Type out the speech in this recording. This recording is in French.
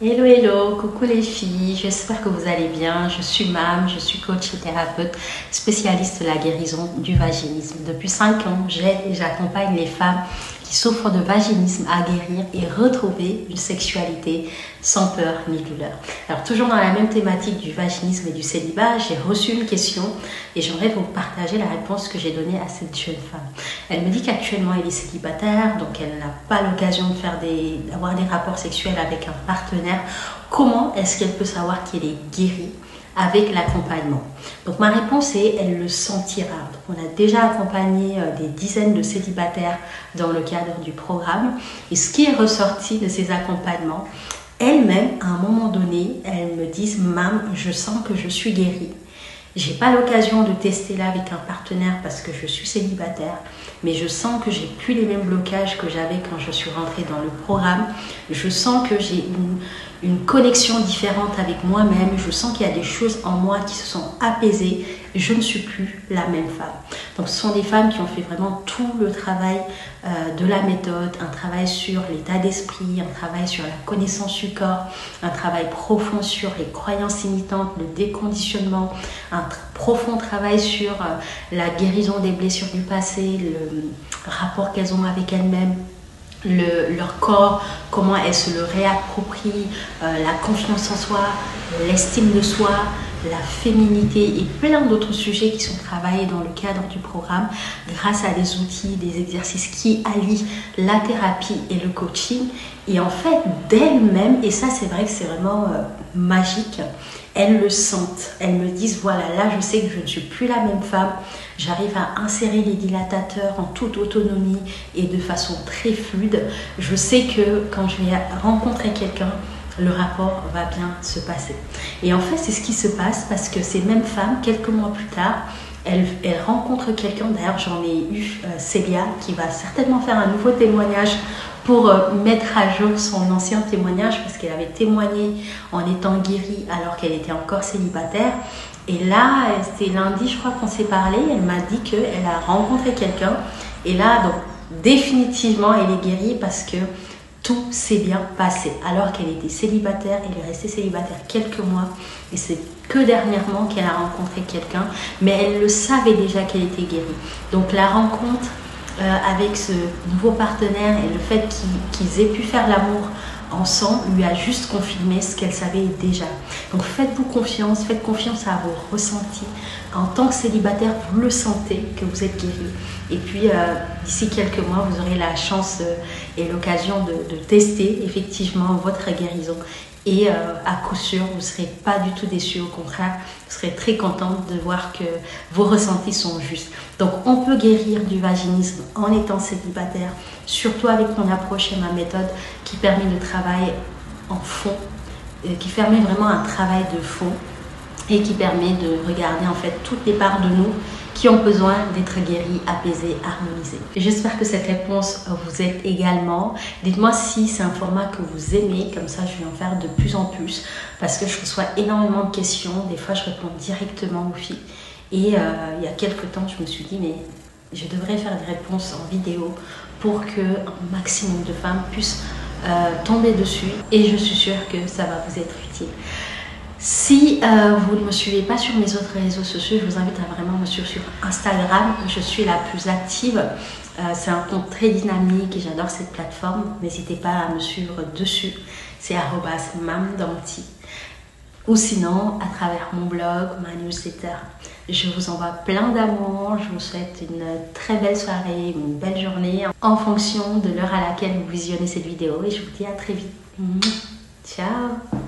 Hello, hello, coucou les filles, j'espère que vous allez bien. Je suis Mam, je suis coach et thérapeute spécialiste de la guérison du vaginisme. Depuis 5 ans, j'aide et j'accompagne les femmes qui souffrent de vaginisme à guérir et retrouver une sexualité sans peur ni douleur. Alors toujours dans la même thématique du vaginisme et du célibat, j'ai reçu une question et j'aimerais vous partager la réponse que j'ai donnée à cette jeune femme. Elle me dit qu'actuellement elle est célibataire, donc elle n'a pas l'occasion d'avoir des rapports sexuels avec un partenaire. Comment est-ce qu'elle peut savoir qu'elle est guérie avec l'accompagnement? Donc ma réponse est, elle le sentira. Donc, on a déjà accompagné des dizaines de célibataires dans le cadre du programme. Et ce qui est ressorti de ces accompagnements, elles-mêmes, à un moment donné, elles me disent « Mam, je sens que je suis guérie. J'ai pas l'occasion de tester là avec un partenaire parce que je suis célibataire, mais je sens que j'ai plus les mêmes blocages que j'avais quand je suis rentrée dans le programme. Je sens que j'ai une connexion différente avec moi-même. Je sens qu'il y a des choses en moi qui se sont apaisées. Je ne suis plus la même femme. » Donc ce sont des femmes qui ont fait vraiment tout le travail de la méthode, un travail sur l'état d'esprit, un travail sur la connaissance du corps, un travail profond sur les croyances limitantes, le déconditionnement, un profond travail sur la guérison des blessures du passé, le rapport qu'elles ont avec elles-mêmes, leur corps, comment elles se le réapproprient, la confiance en soi, l'estime de soi, la féminité et plein d'autres sujets qui sont travaillés dans le cadre du programme grâce à des outils, des exercices qui allient la thérapie et le coaching. Et en fait, d'elles-mêmes, et ça c'est vrai que c'est vraiment magique, elles le sentent, elles me disent voilà, là je sais que je ne suis plus la même femme, j'arrive à insérer les dilatateurs en toute autonomie et de façon très fluide. Je sais que quand je vais rencontrer quelqu'un, le rapport va bien se passer. Et en fait, c'est ce qui se passe parce que ces mêmes femmes, quelques mois plus tard, elles rencontrent quelqu'un. D'ailleurs, j'en ai eu Célia qui va certainement faire un nouveau témoignage pour mettre à jour son ancien témoignage parce qu'elle avait témoigné en étant guérie alors qu'elle était encore célibataire. Et là, c'était lundi, je crois qu'on s'est parlé. Elle m'a dit qu'elle a rencontré quelqu'un. Et là, donc, définitivement, elle est guérie parce que tout s'est bien passé. Alors qu'elle était célibataire, elle est restée célibataire quelques mois et c'est que dernièrement qu'elle a rencontré quelqu'un, mais elle le savait déjà qu'elle était guérie. Donc la rencontre avec ce nouveau partenaire et le fait qu'ils aient pu faire l'amour ensemble lui a juste confirmé ce qu'elle savait déjà. Donc faites-vous confiance, faites confiance à vos ressentis. En tant que célibataire, vous le sentez que vous êtes guéri. Et puis d'ici quelques mois, vous aurez la chance et l'occasion de tester effectivement votre guérison. Et à coup sûr, vous ne serez pas du tout déçus. Au contraire, vous serez très contente de voir que vos ressentis sont justes. Donc on peut guérir du vaginisme en étant célibataire, surtout avec mon approche et ma méthode qui permet de travailler en fond, qui permet vraiment un travail de fond et qui permet de regarder en fait toutes les parts de nous qui ont besoin d'être guéries, apaisées, harmonisées. J'espère que cette réponse vous aide également. Dites-moi si c'est un format que vous aimez, comme ça je vais en faire de plus en plus parce que je reçois énormément de questions. Des fois je réponds directement aux filles et il y a quelques temps je me suis dit mais je devrais faire des réponses en vidéo pour qu'un maximum de femmes puissent tomber dessus et je suis sûre que ça va vous être utile. Si vous ne me suivez pas sur mes autres réseaux sociaux, je vous invite à vraiment me suivre sur Instagram. Je suis la plus active. C'est un compte très dynamique et j'adore cette plateforme. N'hésitez pas à me suivre dessus. C'est @mamdanti. Ou sinon, à travers mon blog, ma newsletter. Je vous envoie plein d'amour. Je vous souhaite une très belle soirée, une belle journée en fonction de l'heure à laquelle vous visionnez cette vidéo. Et je vous dis à très vite. Ciao!